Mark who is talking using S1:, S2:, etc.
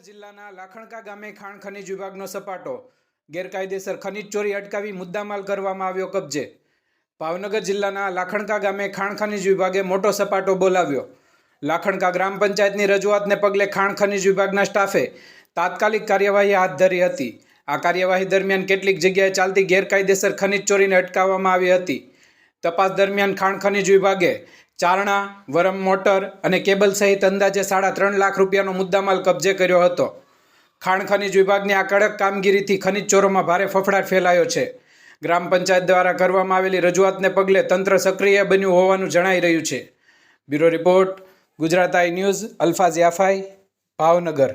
S1: જિલ્લાના લાખણકા ગામે ખાણ ખનીજ વિભાગનો સપાટો ગેરકાયદેસર ખનીજ ચોરી અટકાવી મુદ્દામાલ કરવામાં આવ્યો કબજે। ભાવનગર જિલ્લાના લાખણકા ગામે ખાણ ખનીજ વિભાગે મોટો સપાટો બોલાવ્યો। લાખણકા ગ્રામ પંચાયતની રજૂઆતને પગલે ખાણ ખનીજ વિભાગના સ્ટાફે તાત્કાલિક કાર્યવાહી હાથ ધરી હતી। આ કાર્યવાહી દરમિયાન કેટલીક જગ્યાએ ચાલતી ગેરકાયદેસર ખનીજ ચોરીને અટકાવવામાં આવી હતી। તપાસ દરમિયાન ખાણ ખનીજ વિભાગે ચારણા, વરમ મોટર અને કેબલ સહિત અંદાજે 3.5 લાખ રૂપિયાનો મુદ્દામાલ કબજે કર્યો હતો। ખાણ ખનીજ વિભાગની આ કડક કામગીરીથી ખનીજ ચોરોમાં ભારે ફફડાટ ફેલાયો છે। ગ્રામ પંચાયત દ્વારા કરવામાં આવેલી રજૂઆતને પગલે તંત્ર સક્રિય બન્યું હોવાનું જણાઈ રહ્યું છે। Bureau report, Gujarat I news, Alfaz Yafai, Bhavnagar.